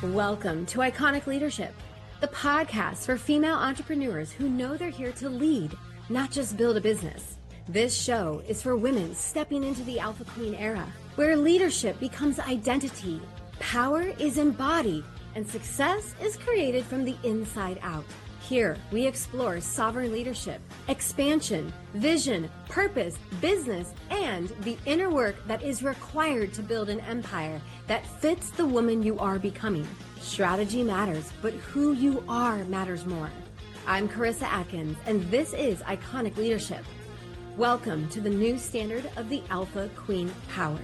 Welcome to Iconic Leadership, the podcast for female entrepreneurs who know they're here to lead, not just build a business. This show is for women stepping into the Alpha Queen era, where leadership becomes identity, power is embodied, and success is created from the inside out. Here, we explore sovereign leadership, expansion, vision, purpose, business, and the inner work that is required to build an empire that fits the woman you are becoming. Strategy matters, but who you are matters more. I'm Karissa Adkins, and this is Iconic Leadership. Welcome to the new standard of the Alpha Queen power.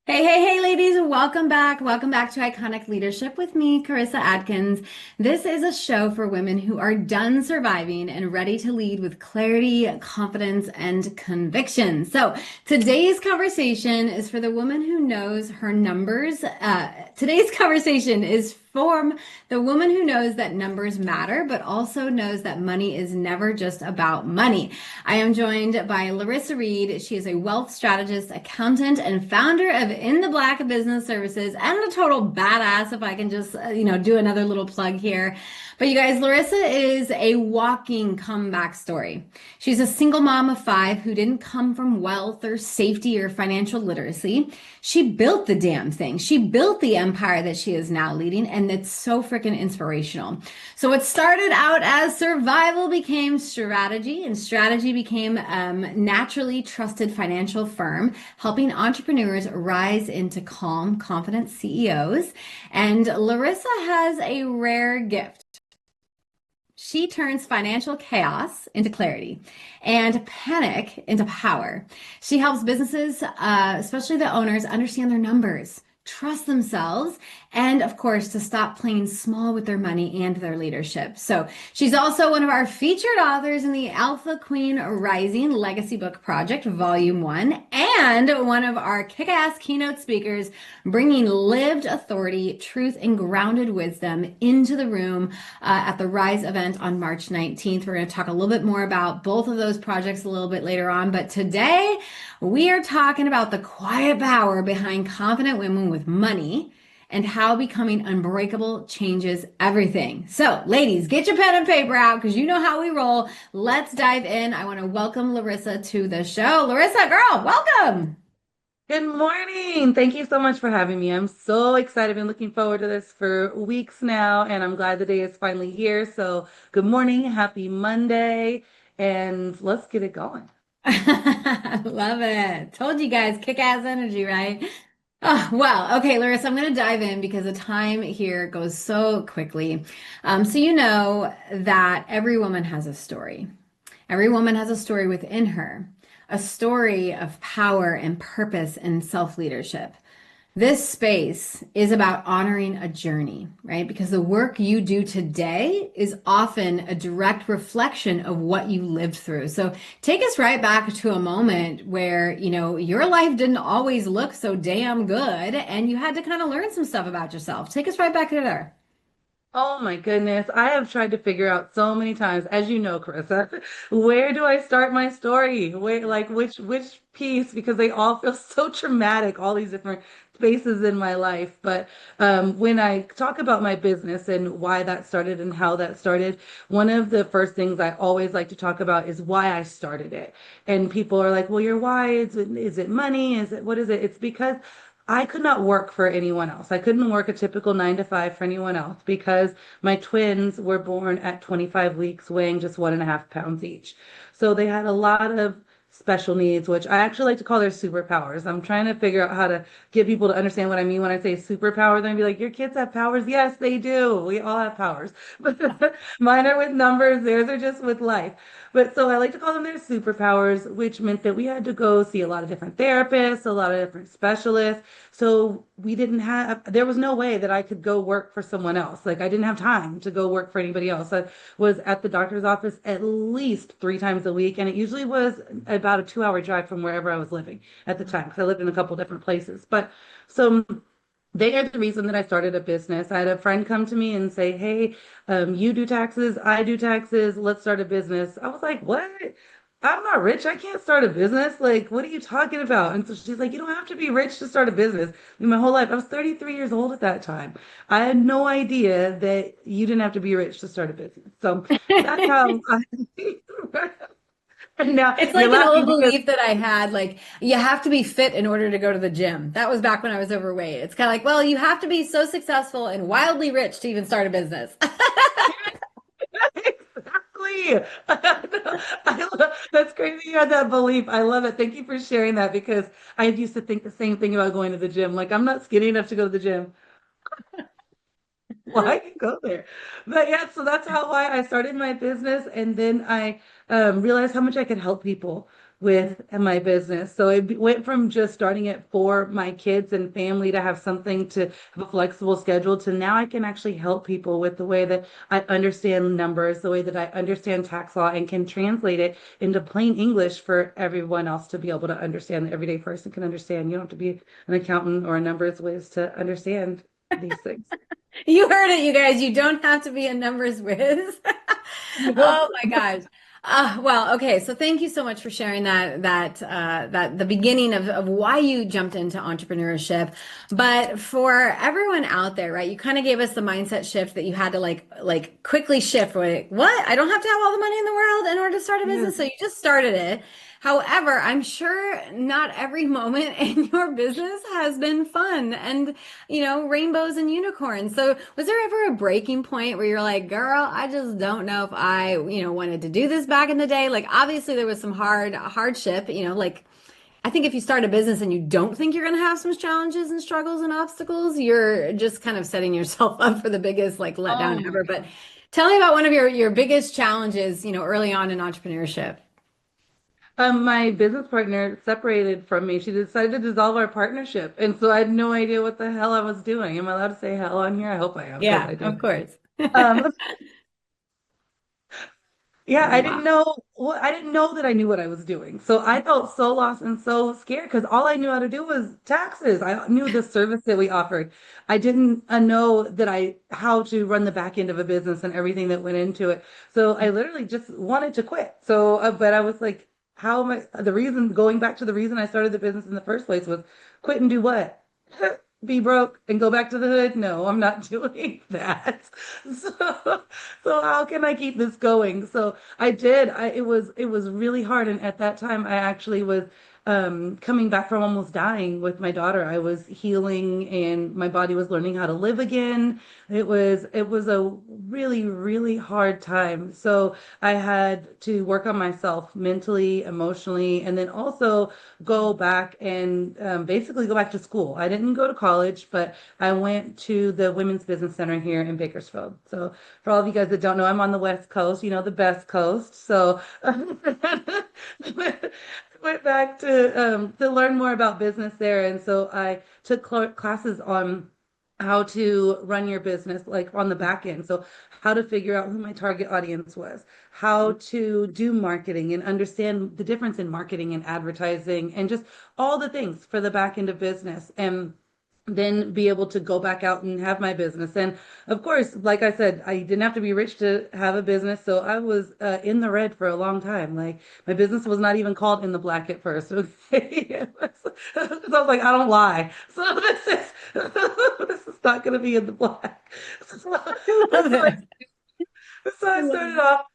Hey, ladies, welcome back. Welcome back to Iconic Leadership with me, Karissa Adkins. This is a show for women who are done surviving and ready to lead with clarity, confidence, and conviction. So today's conversation is for the woman who knows her numbers. Today's conversation is for the woman who knows that numbers matter, but also knows that money is never just about money. I am joined by Larissa Reid. She is a wealth strategist, accountant, and founder of In the Black Business Services, and a total badass, if I can just, do another little plug here. But you guys, Larissa is a walking comeback story. She's a single mom of 5 who didn't come from wealth or safety or financial literacy. She built the damn thing. She built the empire that she is now leading, and it's so freaking inspirational. So what started out as survival became strategy, and strategy became naturally trusted financial firm, helping entrepreneurs rise into calm, confident CEOs. And Larissa has a rare gift. She turns financial chaos into clarity and panic into power. She helps businesses, especially the owners, understand their numbers, trust themselves, and of course, to stop playing small with their money and their leadership. So she's also one of our featured authors in the Alpha Queen Rising Legacy Book Project, Volume 1, and one of our kick-ass keynote speakers, bringing lived authority, truth, and grounded wisdom into the room at the Rise event on March 19th. We're going to talk a little bit more about both of those projects a little bit later on, but today we are talking about the quiet power behind confident women with money and how becoming unbreakable changes everything. So, ladies, get your pen and paper out because you know how we roll. Let's dive in. I want to welcome Larissa to the show. Larissa, girl, welcome. Good morning. Thank you so much for having me. I'm so excited. I've been looking forward to this for weeks now, and I'm glad the day is finally here. So, good morning. Happy Monday, and let's get it going. Love it. Told you guys, kick-ass energy, right? Oh, well, okay, Larissa, I'm going to dive in because the time here goes so quickly. So you know that every woman has a story. Every woman has a story within her, a story of power and purpose and self-leadership. This space is about honoring a journey, right? Because the work you do today is often a direct reflection of what you lived through. So take us right back to a moment where, your life didn't always look so damn good and you had to kind of learn some stuff about yourself. Take us right back to there. Oh my goodness. I have tried to figure out so many times, as you know, Carissa, where do I start my story? Where, like, which piece? Because they all feel so traumatic, all these different spaces in my life. But when I talk about my business and why that started and how that started, one of the first things I always like to talk about is why I started it. And people are like, well, your why, is it money? What is it? It's because I could not work for anyone else. I couldn't work a typical 9 to 5 for anyone else because my twins were born at 25 weeks, weighing just 1.5 pounds each. So they had a lot of special needs, which I actually like to call their superpowers. I'm trying to figure out how to get people to understand what I mean when I say superpower. They're gonna be like, your kids have powers? Yes, they do. We all have powers. But mine are with numbers, theirs are just with life. But so I like to call them their superpowers, which meant that we had to go see a lot of different therapists, a lot of different specialists. So there was no way that I could go work for someone else. Like I didn't have time to go work for anybody else. I was at the doctor's office at least 3 times a week. And it usually was about a 2-hour drive from wherever I was living at the time, because I lived in a couple different places. But so they are the reason that I started a business. I had a friend come to me and say, hey, you do taxes, I do taxes, let's start a business. I was like, what? I'm not rich. I can't start a business. Like, what are you talking about? And so she's like, you don't have to be rich to start a business. I mean, my whole life, I was 33 years old at that time. I had no idea that you didn't have to be rich to start a business. So that's how I, and now It's you're like an laughing old because belief that I had, like you have to be fit in order to go to the gym. That was back when I was overweight. It's kind of like, well, you have to be so successful and wildly rich to even start a business. exactly. That's crazy you had that belief. I love it. Thank you for sharing that because I used to think the same thing about going to the gym. Like, I'm not skinny enough to go to the gym. Why go there? But yeah, so that's how why I started my business, and then I realized how much I could help people with my business. So went from just starting it for my kids and family to have something to have a flexible schedule to now I can actually help people with the way that I understand numbers, the way that I understand tax law, and can translate it into plain English for everyone else to be able to understand. The everyday person can understand. You don't have to be an accountant or a numbers whiz to understand these things. You heard it, you guys. You don't have to be a numbers whiz. Oh my gosh. Well, okay. So thank you so much for sharing that the beginning of why you jumped into entrepreneurship. But for everyone out there, right? You kind of gave us the mindset shift that you had to like quickly shift. Like, what? I don't have to have all the money in the world in order to start a Yeah. business. So you just started it. However, I'm sure not every moment in your business has been fun and rainbows and unicorns. So was there ever a breaking point where you're like, girl, I just don't know if I, wanted to do this back in the day? Like obviously there was some hardship, like I think if you start a business and you don't think you're going to have some challenges and struggles and obstacles, you're just kind of setting yourself up for the biggest like Oh letdown my ever. But God. tell me about one of your biggest challenges, early on in entrepreneurship. My business partner separated from me. She decided to dissolve our partnership. And so I had no idea what the hell I was doing. Am I allowed to say hell on here? I hope I am because Yeah, I do. of course. Um, yeah, Wow. I didn't know that I knew what I was doing. So I felt so lost and so scared because all I knew how to do was taxes. I knew the service that we offered. I didn't know that I how to run the back end of a business and everything that went into it. So I literally just wanted to quit. So, but I was like, how am I? The reason going back to the reason I started the business in the first place was quit and do what? Be broke and go back to the hood? No, I'm not doing that. So, so how can I keep this going? So I did. It was really hard. And at that time, I actually was coming back from almost dying with my daughter. I was healing, and my body was learning how to live again. It was a really, really hard time. So I had to work on myself mentally, emotionally, and then also go back and basically go back to school. I didn't go to college, but I went to the Women's Business Center here in Bakersfield. So for all of you guys that don't know, I'm on the West Coast, the best coast. So went back to learn more about business there. And so I took classes on how to run your business, like on the back end. So how to figure out who my target audience was, how to do marketing and understand the difference in marketing and advertising and just all the things for the back end of business. And then be able to go back out and have my business. And of course, like I said, I didn't have to be rich to have a business. So I was in the red for a long time. Like my business was not even called In the Black at first. Okay. So I was like, I don't lie. So this is not going to be in the black. So, I love so it. so I I love started it. off,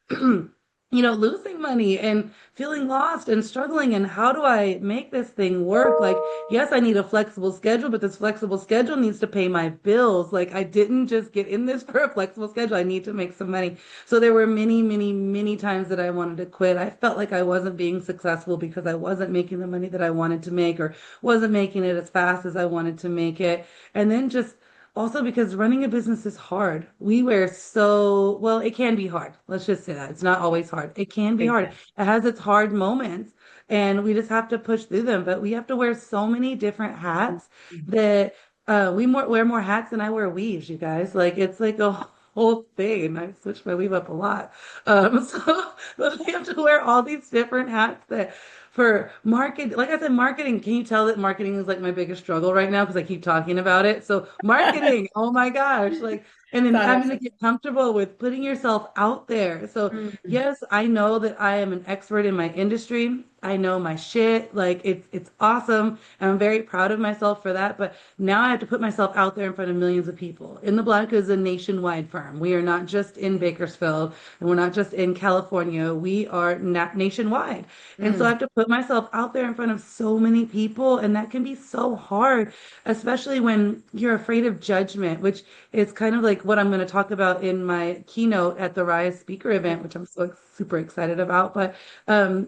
losing money and feeling lost and struggling. And how do I make this thing work? Like, yes, I need a flexible schedule, but this flexible schedule needs to pay my bills. Like, I didn't just get in this for a flexible schedule. I need to make some money. So there were many, many, many times that I wanted to quit. I felt like I wasn't being successful because I wasn't making the money that I wanted to make or wasn't making it as fast as I wanted to make it. And then just also, because running a business is hard. Well, it can be hard. Let's just say that. It's not always hard. It can be Big hard. time. It has its hard moments, and we just have to push through them. But we have to wear so many different hats that wear more hats than I wear weaves, you guys. Like, it's like a whole thing. And I switch my weave up a lot. So we have to wear all these different hats that for market, like I said, marketing. Can you tell that marketing is like my biggest struggle right now because I keep talking about it? So marketing, oh my gosh, like, and then Sorry. having to get comfortable with putting yourself out there. So Mm, yes, I know that I am an expert in my industry. I know my shit. Like it's awesome. And I'm very proud of myself for that. But now I have to put myself out there in front of millions of people. In the Black is a nationwide firm. We are not just in Bakersfield and we're not just in California. We are nationwide. And so I mm. have to put myself out there in front of so many people. And that can be so hard, especially when you're afraid of judgment, which is kind of like what I'm going to talk about in my keynote at the Rise speaker event, which I'm so super excited about. But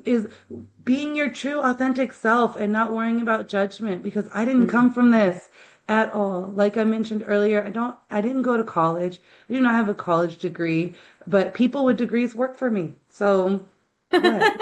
is being your true authentic self and not worrying about judgment because I didn't Mm. come from this at all. Like I mentioned earlier, I didn't go to college. I do not have a college degree, but people with degrees work for me. So what?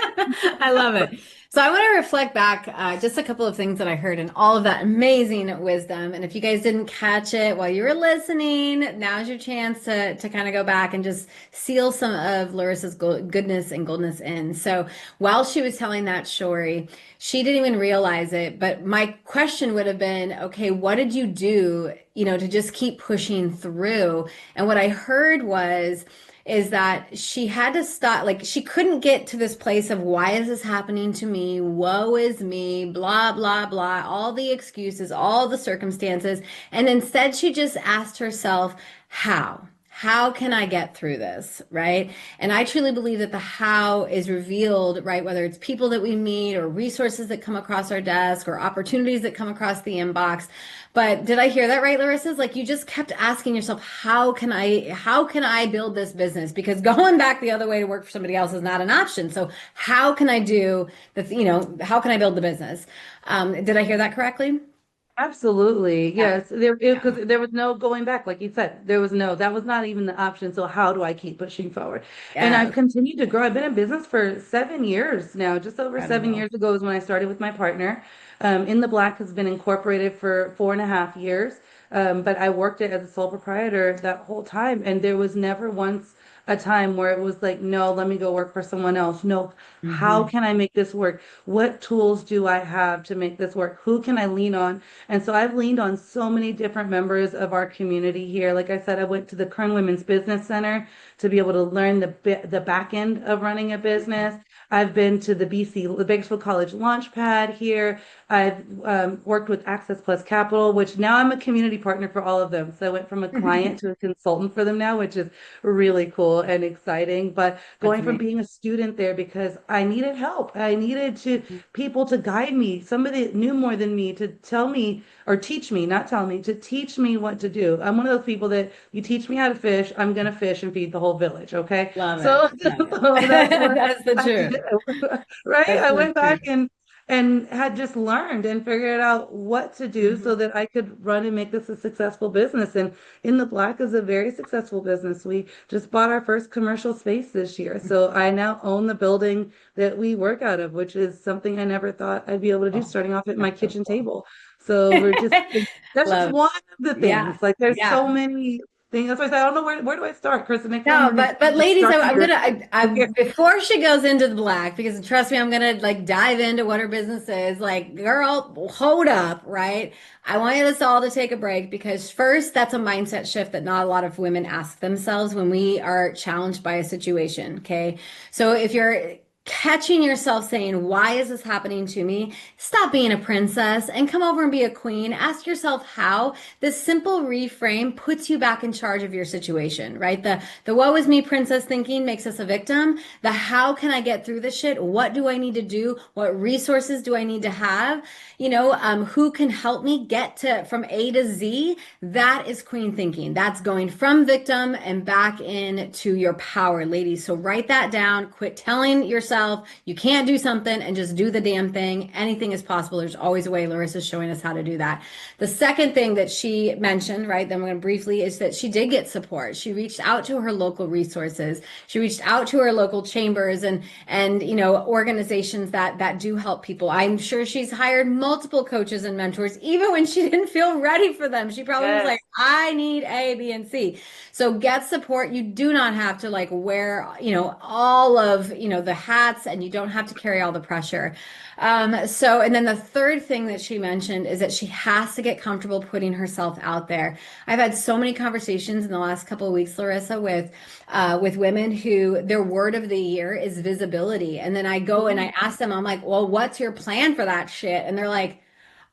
I love it. So I want to reflect back just a couple of things that I heard and all of that amazing wisdom. And if you guys didn't catch it while you were listening, now's your chance to kind of go back and just seal some of Larissa's goodness and goldness in. So while she was telling that story, she didn't even realize it. But my question would have been, okay, what did you do, to just keep pushing through? And what I heard was, is that she had to stop, like she couldn't get to this place of why is this happening to me? Woe is me, blah, blah, blah, all the excuses, all the circumstances. And instead she just asked herself, how? How can I get through this? Right. And I truly believe that the how is revealed, right? Whether it's people that we meet or resources that come across our desk or opportunities that come across the inbox. But did I hear that right, Larissa? It's like you just kept asking yourself, how can I build this business? Because going back the other way to work for somebody else is not an option. So how can I do that? How can I build the business? Did I hear that correctly? Absolutely. Yeah. Yes. There, Yeah. because there was no going back, like you said, that was not even the option. So how do I keep pushing forward? And I've Yes. continued to grow. I've been in business for 7 years now. Just over 7 years Incredible. ago is when I started with my partner. In the Black has been incorporated for 4.5 years. But I worked it as a sole proprietor that whole time. And there was never once a time where it was like, no, let me go work for someone else. No, how Hmm. can I make this work? What tools do I have to make this work? Who can I lean on? And so I've leaned on so many different members of our community here. Like I said, I went to the Kern Women's Business Center to be able to learn the back end of running a business. I've been to the Bakersfield College Launchpad here. I've worked with Access Plus Capital, which now I'm a community partner for all of them. So I went from a client to a consultant for them now, which is really cool and exciting. But That's going from amazing. being a student there because I needed help, I needed to people to guide me, somebody that knew more than me to tell me or teach me, not tell me, to teach me what to do. I'm one of those people that you teach me how to fish, I'm gonna fish and feed the whole village. Okay. Love it. So, Love it. so that's what That's the I truth. did. Right. That's I the went back truth. and had just learned and figured out what to do so Mhm. that I could run and make this a successful business. And In the Black is a very successful business. We just bought our first commercial space this year. So I now own the building that we work out of, which is something I never thought I'd be able to do, Oh, starting off at my that's so kitchen cool. table. So that's just Love. one of the Yeah. things. Like there's Yeah. so many things. That's why I said, I don't know where do I start, Chris? The next time No, we're gonna but ladies, start I'm here. gonna before she goes into the black, because trust me, I'm gonna like dive into what her business is. Like, girl, hold up, right? I want us all to take a break because first, that's a mindset shift that not a lot of women ask themselves when we are challenged by a situation. Okay, so if you're catching yourself saying, "Why is this happening to me?" Stop being a princess and come over and be a queen. Ask yourself how. This simple reframe puts you back in charge of your situation, right? The woe is me princess thinking makes us a victim. The how can I get through this shit? What do I need to do? What resources do I need to have? Who can help me get to from A to Z? That is queen thinking. That's going from victim and back into your power, ladies. So write that down. Quit telling yourself you can't do something and just do the damn thing. Anything is possible. There's always a way. Larissa's showing us how to do that. The second thing that she mentioned, right, then I'm going to briefly, is that she did get support. She reached out to her local resources. She reached out to her local chambers and organizations that do help people. I'm sure she's hired multiple coaches and mentors, even when she didn't feel ready for them. She probably was like, Yes. I need A, B, and C. So get support. You do not have to like wear, all of, the hat hats and you don't have to carry all the pressure. And then the third thing that she mentioned is that she has to get comfortable putting herself out there. I've had so many conversations in the last couple of weeks, Larissa, with women who their word of the year is visibility. And then I go and I ask them, I'm like, well, what's your plan for that shit? And they're like,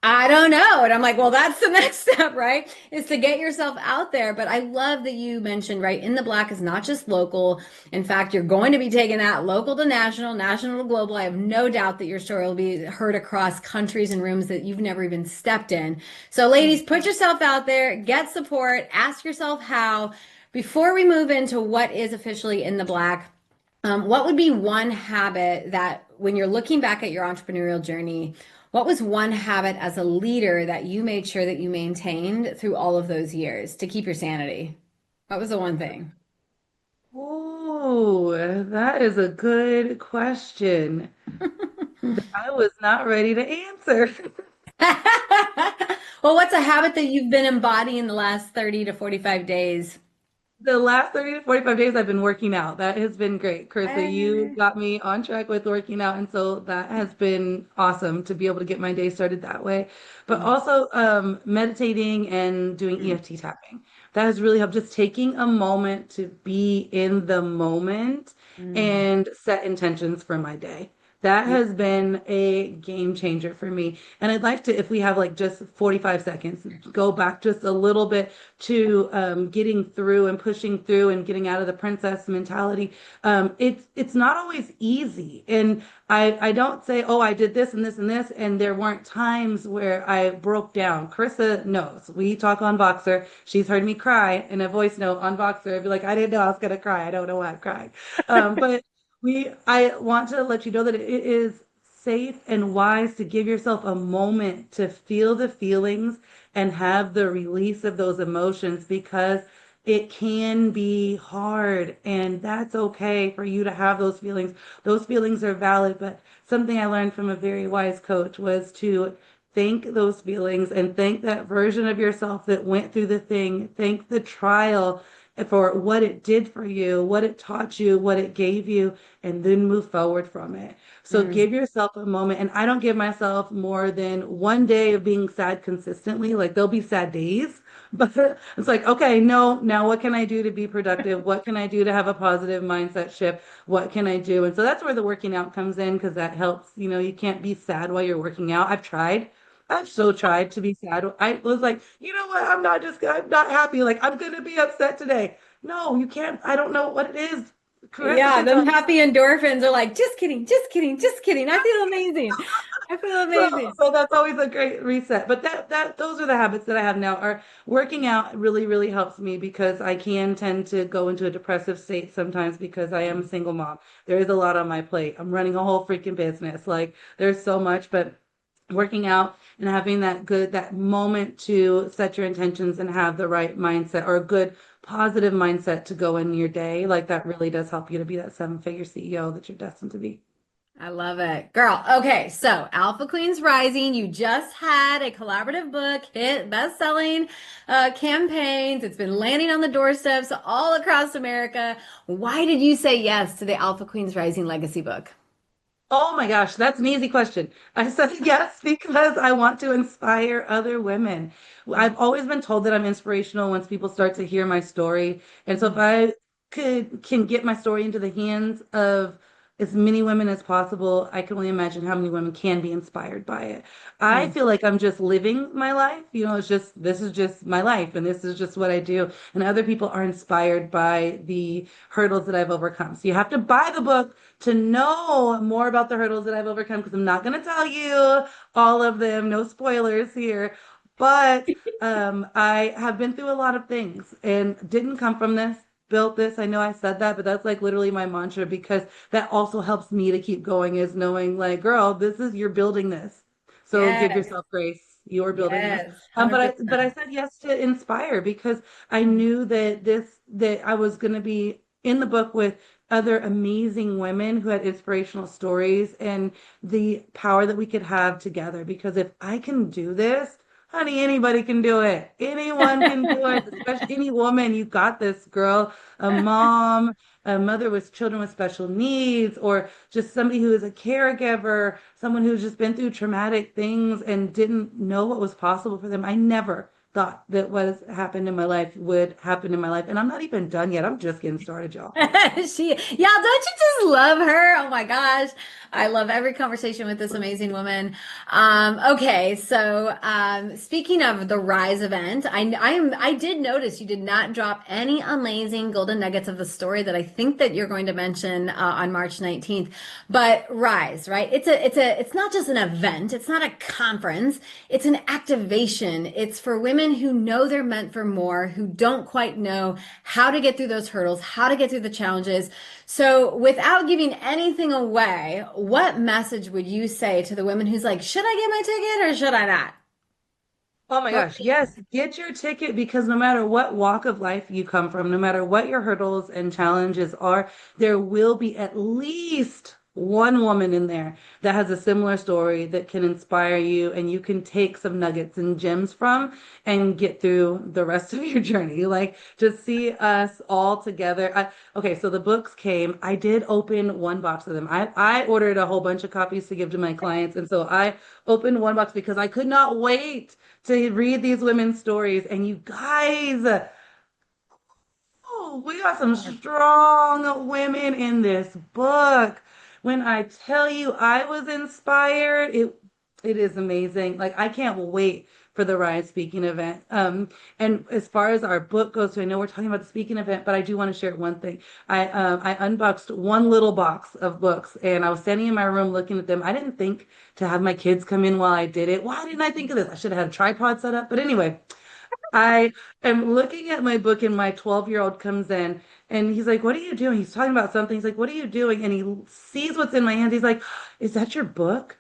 I don't know. And I'm like, well, that's the next step, right? Is to get yourself out there. But I love that you mentioned, right? In the Black is not just local. In fact, you're going to be taking that local to national, national to global. I have no doubt that your story will be heard across countries and rooms that you've never even stepped in. So, ladies, put yourself out there, get support, ask yourself how. Before we move into what is officially in the Black, what would be one habit that when you're looking back at your entrepreneurial journey, what was one habit as a leader that you made sure that you maintained through all of those years to keep your sanity? What was the one thing? Oh, that is a good question that I was not ready to answer. Well, what's a habit that you've been embodying the last 30 to 45 days? The last 30 to 45 days I've been working out. That has been great. Carissa, you Eh, got me on track with working out. And so that has been awesome to be able to get my day started that way. But mm, also meditating and doing mm, EFT tapping. That has really helped just taking a moment to be in the moment mm. and set intentions for my day. That Yeah. has been a game changer for me. And I'd like to, if we have like just 45 seconds, go back just a little bit to getting through and pushing through and getting out of the princess mentality. It's not always easy, and I don't say, oh, I did this and this and this, and there weren't times where I broke down. Carissa knows. We talk on Voxer. She's heard me cry in a voice note on Voxer. I'd be like, I didn't know I was gonna cry. I don't know why I'm crying. But I want to let you know that it is safe and wise to give yourself a moment to feel the feelings and have the release of those emotions because it can be hard and that's okay for you to have those feelings. Those feelings are valid, but something I learned from a very wise coach was to thank those feelings and thank that version of yourself that went through the thing. Thank the trial for what it did for you, what it taught you, what it gave you, and then move forward from it. So Mm. give yourself a moment. And I don't give myself more than one day of being sad consistently. Like there'll be sad days, but it's like, okay, no, now what can I do to be productive? What can I do to have a positive mindset shift? What can I do? And so that's where the working out comes in because that helps. You know, you can't be sad while you're working out. I've tried. I've so tried to be sad. I was like, you know what? I'm not happy. Like, I'm going to be upset today. No, you can't. I don't know what it is. Carissa Yeah, can tell them you. happy endorphins are like, just kidding, just kidding, just kidding. I feel amazing. I feel So, amazing. so that's always a great reset. But those are the habits that I have now. Are working out really, really helps me because I can tend to go into a depressive state sometimes because I am a single mom. There is a lot on my plate. I'm running a whole freaking business. Like there's so much, but working out and having that moment to set your intentions and have the right mindset or a good positive mindset to go in your day, like that really does help you to be that seven-figure CEO that you're destined to be. I love it. Girl, okay, so Alpha Queens Rising, you just had a collaborative book hit best-selling campaigns. It's been landing on the doorsteps all across America. Why did you say yes to the Alpha Queens Rising legacy book? Oh my gosh, that's an easy question. I said yes because I want to inspire other women. I've always been told that I'm inspirational once people start to hear my story. And so if Mm, I can get my story into the hands of as many women as possible, I can only imagine how many women can be inspired by it. I mm, feel like I'm just living my life. You know, it's just this is just my life and this is just what I do. And other people are inspired by the hurdles that I've overcome. So you have to buy the book to know more about the hurdles that I've overcome because I'm not going to tell you all of them. No spoilers here. But I have been through a lot of things and didn't come from this, built this. I know I said that, but that's like literally my mantra because that also helps me to keep going is knowing like, girl, this is you're building this. So give yes, yourself grace. You're building this. yes, But I 100%. said yes to inspire because I knew that that I was going to be in the book with other amazing women who had inspirational stories and the power that we could have together. Because if I can do this, honey, anybody can do it. Anyone can do it, especially any woman. You got this, girl. A mom, a mother with children with special needs, or just somebody who is a caregiver, someone who's just been through traumatic things and didn't know what was possible for them. I never thought that what has happened in my life would happen in my life. And I'm not even done yet. I'm just getting started, y'all. Yeah, don't you just love her? Oh my gosh. I love every conversation with this amazing woman. Okay, so speaking of the Rise event, I did notice you did not drop any amazing golden nuggets of the story that I think that you're going to mention on March 19th. But Rise, right? It's not just an event, it's not a conference, it's an activation. It's for women who know they're meant for more, who don't quite know how to get through those hurdles, how to get through the challenges. So, without giving anything away, what message would you say to the women who's like, should I get my ticket or should I not? Oh my What gosh, yes, get your ticket because no matter what walk of life you come from, no matter what your hurdles and challenges are, there will be at least one woman in there that has a similar story that can inspire you and you can take some nuggets and gems from and get through the rest of your journey. Like to see us all together. Okay, so the books came. I did open one box of them. I ordered a whole bunch of copies to give to my clients. And so I opened one box because I could not wait to read these women's stories. And you guys, oh, we got some strong women in this book. When I tell you I was inspired, it is amazing. Like I can't wait for the Rise speaking event. And as far as our book goes, so I know we're talking about the speaking event, but I do want to share one thing. I unboxed one little box of books, and I was standing in my room looking at them. I didn't think to have my kids come in while I did it. Why didn't I think of this? I should have had a tripod set up. But anyway, I am looking at my book and my 12-year-old comes in and he's like, "What are you doing?" He's talking about something. He's like, "What are you doing?" And he sees what's in my hand. He's like, "Is that your book,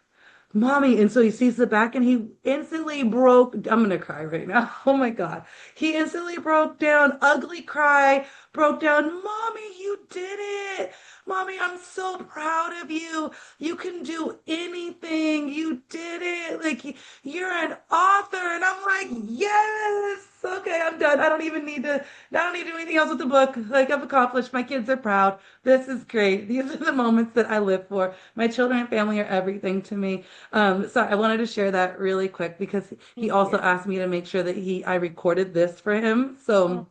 Mommy?" And so he sees the back and he instantly broke. I'm gonna cry right now. Oh my God. He instantly broke down, ugly cry, broke down, "Mommy, you did it. Mommy, I'm so proud of you. You can do anything. You did it. Like you're an author." And I'm like, yes. Okay, I'm done. I don't need to do anything else with the book. Like I've accomplished. My kids are proud. This is great. These are the moments that I live for. My children and family are everything to me. So I wanted to share that really quick because he Thank also you. asked me to make sure that I recorded this for him. Oh, So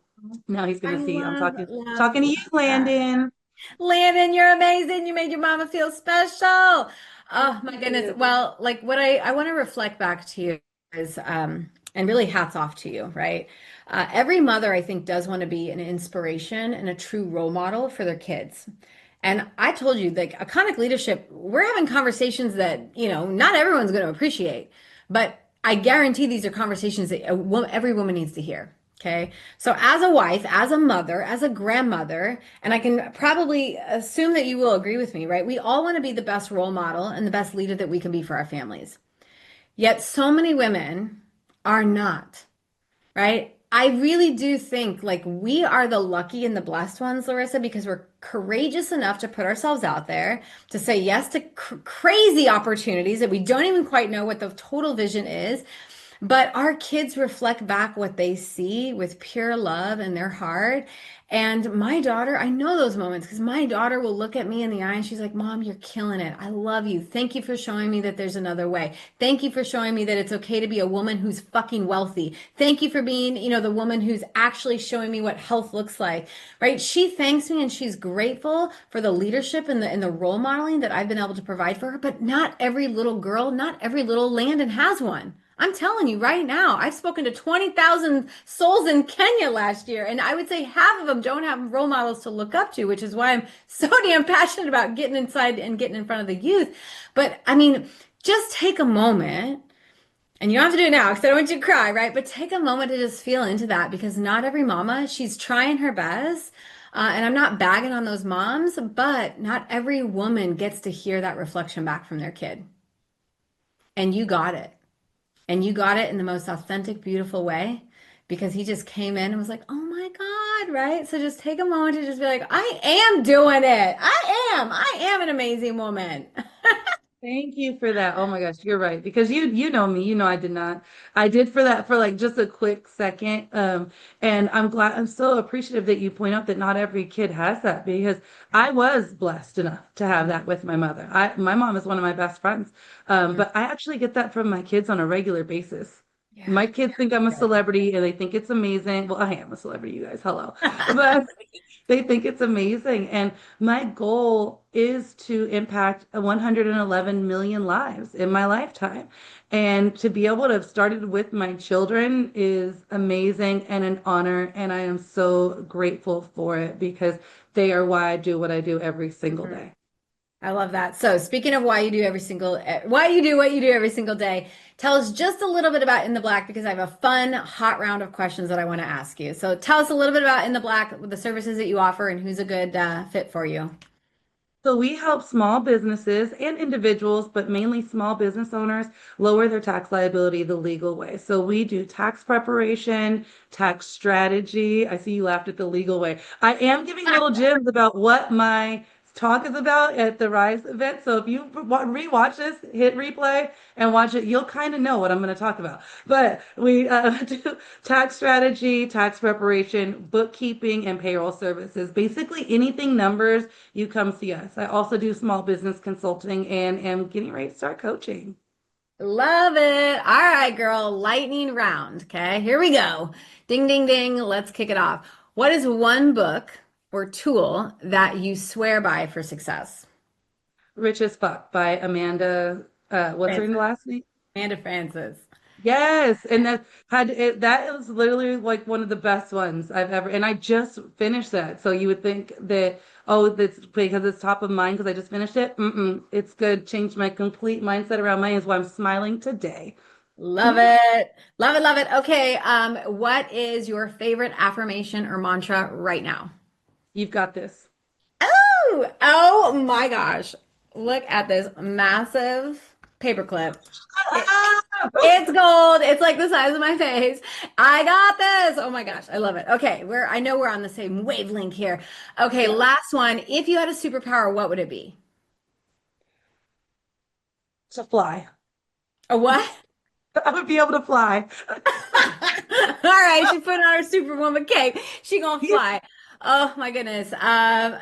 now he's I gonna see I'm love, love, talking to you, love that. Landon. Landon, you're amazing. You made your mama feel special. Thank Oh my goodness. you. Well, like what I want to reflect back to you is, and really hats off to you, right? Every mother, I think, does want to be an inspiration and a true role model for their kids. And I told you, like, iconic leadership, we're having conversations that, not everyone's going to appreciate, but I guarantee these are conversations that every woman needs to hear. Okay. So, as a wife, as a mother, as a grandmother, and I can probably assume that you will agree with me, right? We all want to be the best role model and the best leader that we can be for our families. Yet, so many women are not, right? I really do think like we are the lucky and the blessed ones, Larissa, because we're courageous enough to put ourselves out there, to say yes to crazy opportunities that we don't even quite know what the total vision is. But our kids reflect back what they see with pure love in their heart. And my daughter, I know those moments because my daughter will look at me in the eye and she's like, "Mom, you're killing it. I love you. Thank you for showing me that there's another way. Thank you for showing me that it's okay to be a woman who's fucking wealthy. Thank you for being, the woman who's actually showing me what health looks like." Right? She thanks me and she's grateful for the leadership and the role modeling that I've been able to provide for her. But not every little girl, not every little Landon has one. I'm telling you right now, I've spoken to 20,000 souls in Kenya last year, and I would say half of them don't have role models to look up to, which is why I'm so damn passionate about getting inside and getting in front of the youth. But I mean, just take a moment, and you don't have to do it now because I don't want you to cry, right? But take a moment to just feel into that because not every mama, she's trying her best. And I'm not bagging on those moms, but not every woman gets to hear that reflection back from their kid. And you got it. And you got it in the most authentic, beautiful way because he just came in and was like, "Oh my God," right? So just take a moment to just be like, "I am doing it. I am. I am an amazing woman." Thank you for that. Oh my gosh, you're right. Because you know me, you know I did not. I did for that for like just a quick second. And I'm so appreciative that you point out that not every kid has that because I was blessed enough to have that with my mother. My mom is one of my best friends. Mm. But I actually get that from my kids on a regular basis. Yeah. My kids think I'm a celebrity and they think it's amazing. Well, I am a celebrity, you guys. Hello. But they think it's amazing. And my goal is to impact 111 million lives in my lifetime. And to be able to have started with my children is amazing and an honor. And I am so grateful for it because they are why I do what I do every single Mhm. day. I love that. So, speaking of why you do what you do every single day, tell us just a little bit about In the Black because I have a fun, hot round of questions that I want to ask you. So, tell us a little bit about In the Black, the services that you offer, and who's a good fit for you. So we help small businesses and individuals, but mainly small business owners, lower their tax liability the legal way. So we do tax preparation, tax strategy. I see you laughed at the legal way. I am giving little gems about what my talk is about at the Rise event. So if you rewatch this, hit replay and watch it, you'll kind of know what I'm going to talk about. But we do tax strategy, tax preparation, bookkeeping, and payroll services. Basically anything numbers you come see us. I also do small business consulting and am getting ready to start coaching. Love it. All right, girl. Lightning round. Okay, here we go. Ding, ding, ding. Let's kick it off. What is one book or tool that you swear by for success? Rich as Fuck by Amanda, what's her Francis. last name? Amanda Francis. Yes, and that was literally like one of the best ones I've ever, and I just finished that. So you would think that, oh, that's because it's top of mind because I just finished it. It's good. Changed my complete mindset around money is why I'm smiling today. Love it. Love it. Love it. Okay. What is your favorite affirmation or mantra right now? You've got this. Oh, oh my gosh. Look at this massive paperclip. It, it's gold. It's like the size of my face. I got this. Oh my gosh. I love it. Okay. I know we're on the same wavelength here. Okay. Yeah, Last one. If you had a superpower, what would it be? to fly. A what? I would be able to fly. All right, she put on her Superwoman cape. She gonna fly. Oh my goodness.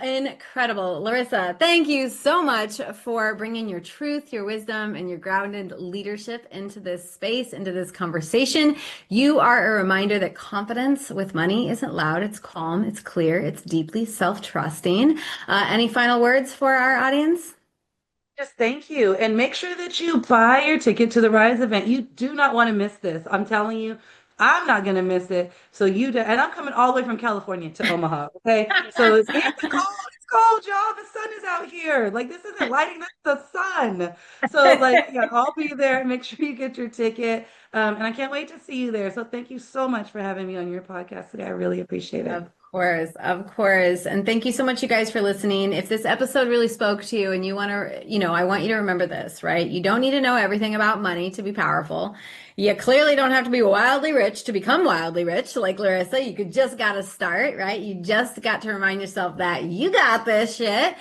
Incredible. Larissa, thank you so much for bringing your truth, your wisdom, and your grounded leadership into this space, into this conversation. You are a reminder that confidence with money isn't loud, it's calm, it's clear, it's deeply self-trusting. Any final words for our audience? Just thank you. And make sure that you buy your ticket to the Rise event. You do not want to miss this. I'm telling you, I'm not going to miss it. So you do, and I'm coming all the way from California to Omaha. Okay. So it's cold. It's cold, y'all. The sun is out here. Like this isn't lighting up the sun. So like, yeah, I'll be there. Make sure you get your ticket. And I can't wait to see you there. So thank you so much for having me on your podcast today. I really appreciate it. Of course, of course. And thank you so much, you guys, for listening. If this episode really spoke to you and you want to, I want you to remember this, right? You don't need to know everything about money to be powerful. You clearly don't have to be wildly rich to become wildly rich, like Larissa. You could just got to start, right? You just got to remind yourself that you got this shit.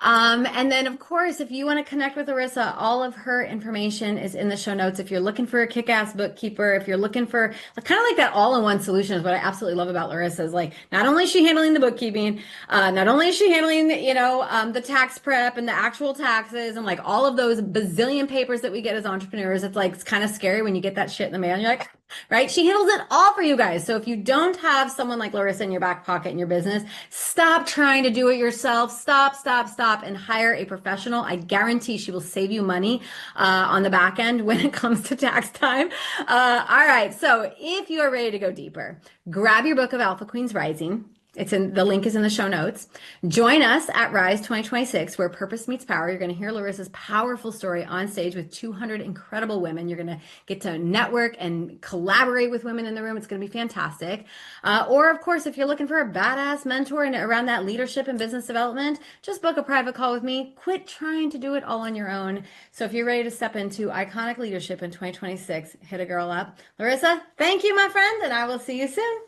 And then, of course, if you want to connect with Larissa, all of her information is in the show notes. If you're looking for a kick-ass bookkeeper, if you're looking for kind of like that all-in-one solution is what I absolutely love about Larissa is like, not only is she handling the bookkeeping, not only is she handling, the tax prep and the actual taxes and like all of those bazillion papers that we get as entrepreneurs. It's kind of scary when you get that shit in the mail and you're like, right? She handles it all for you guys. So if you don't have someone like Larissa in your back pocket in your business, stop trying to do it yourself. Stop, stop, stop, and hire a professional. I guarantee she will save you money on the back end when it comes to tax time. All right. So if you are ready to go deeper, grab your book of Alpha Queens Rising. The link is in the show notes. Join us at Rise 2026, where purpose meets power. You're going to hear Larissa's powerful story on stage with 200 incredible women. You're going to get to network and collaborate with women in the room. It's going to be fantastic. Or, of course, if you're looking for a badass mentor and around that leadership and business development, just book a private call with me. Quit trying to do it all on your own. So if you're ready to step into iconic leadership in 2026, hit a girl up. Larissa, thank you, my friend, and I will see you soon.